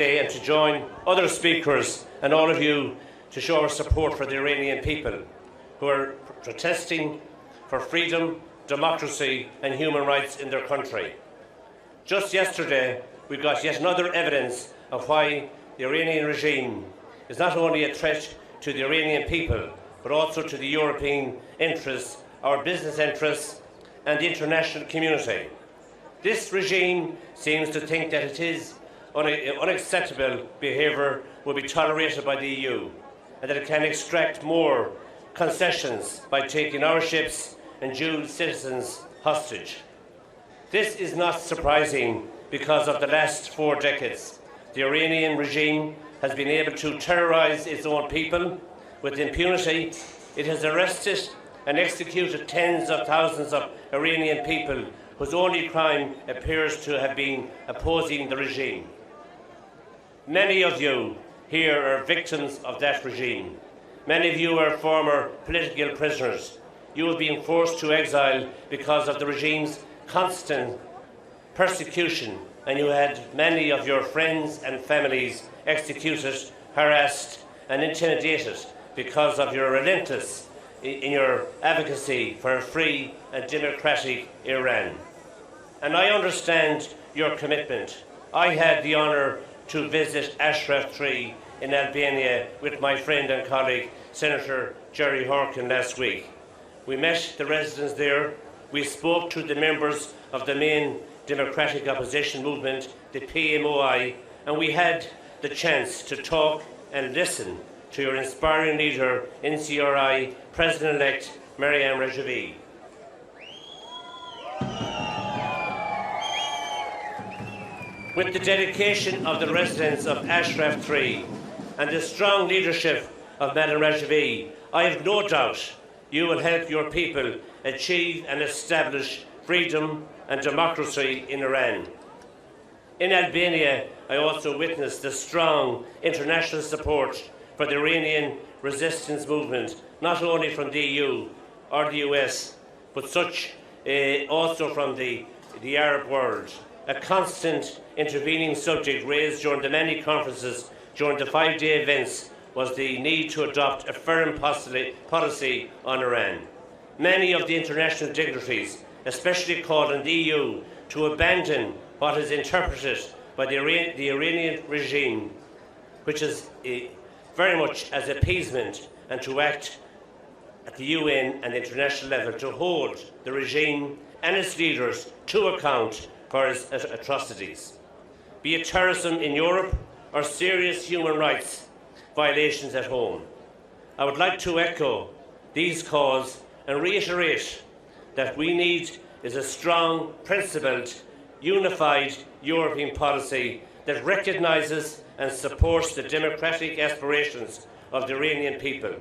and to join other speakers and all of you to show our support for the Iranian people who are protesting for freedom, democracy and human rights in their country. Just yesterday, we got yet another evidence of why the Iranian regime is not only a threat to the Iranian people, but also to the European interests, our business interests and the international community. This regime seems to think that it is unacceptable behaviour will be tolerated by the EU and that it can extract more concessions by taking our ships and dual citizens hostage. This is not surprising because of the last 4 decades. The Iranian regime has been able to terrorise its own people with impunity. It has arrested and executed tens of thousands of Iranian people whose only crime appears to have been opposing the regime. Many of you here are victims of that regime. Many of you are former political prisoners. You have been forced to exile because of the regime's constant persecution, and you had many of your friends and families executed, harassed and intimidated because of your relentless in your advocacy for a free and democratic Iran. And I understand your commitment. I had the honour to visit Ashraf in Albania with my friend and colleague Senator Jerry Horkin last week. We met the residents there, we spoke to the members of the main democratic opposition movement, the PMOI, and we had the chance to talk and listen to your inspiring leader, NCRI President-elect Maryam Rajavi. With the dedication of the residents of Ashraf and the strong leadership of Madam Rajavi, I have no doubt you will help your people achieve and establish freedom and democracy in Iran. In Albania, I also witnessed the strong international support for the Iranian resistance movement, not only from the EU or the US, but also from the Arab world. A constant intervening subject raised during the many conferences during the 5-day events was the need to adopt a firm policy on Iran. Many of the international dignitaries especially called on the EU to abandon what is interpreted by the Iranian regime, which is very much as appeasement, and to act at the UN and international level to hold the regime and its leaders to account for its atrocities, be it terrorism in Europe or serious human rights violations at home. I would like to echo these calls and reiterate that we need is a strong, principled, unified European policy that recognises and supports the democratic aspirations of the Iranian people.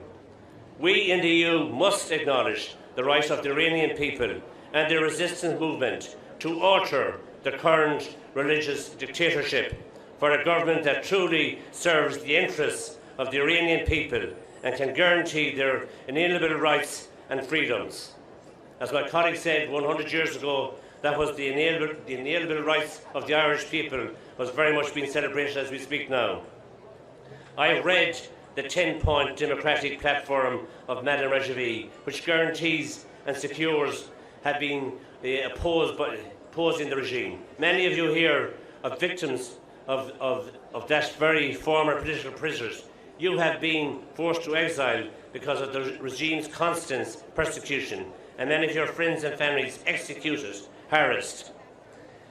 We in the EU must acknowledge the right of the Iranian people and their resistance movement to alter the current religious dictatorship for a government that truly serves the interests of the Iranian people and can guarantee their inalienable rights and freedoms. As my colleague said 100 years ago, that was the inalienable rights of the Irish people was very much being celebrated as we speak now. I have read the 10-point democratic platform of Madam Rajavi, which guarantees and secures have been opposing the regime. Many of you here are victims of that very former political prisoners. You have been forced to exile because of the regime's constant persecution, and many of your friends and families executed, harassed.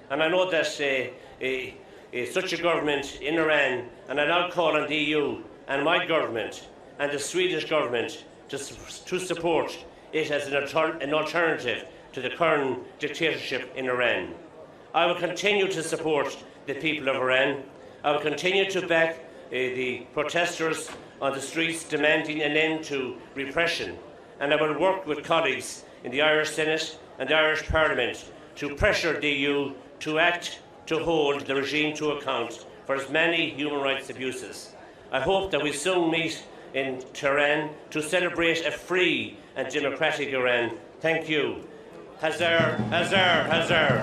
And I know that such a government in Iran, and I now call on the EU and my government and the Swedish government to support it as an alternative to the current dictatorship in Iran. I will continue to support the people of Iran. I will continue to back the protesters on the streets demanding an end to repression, and I will work with colleagues in the Irish Senate and the Irish Parliament to pressure the EU to act to hold the regime to account for its many human rights abuses. I hope that we soon meet in Tehran to celebrate a free and democratic Iran. Thank you. Hazar, Hazar, Hazar.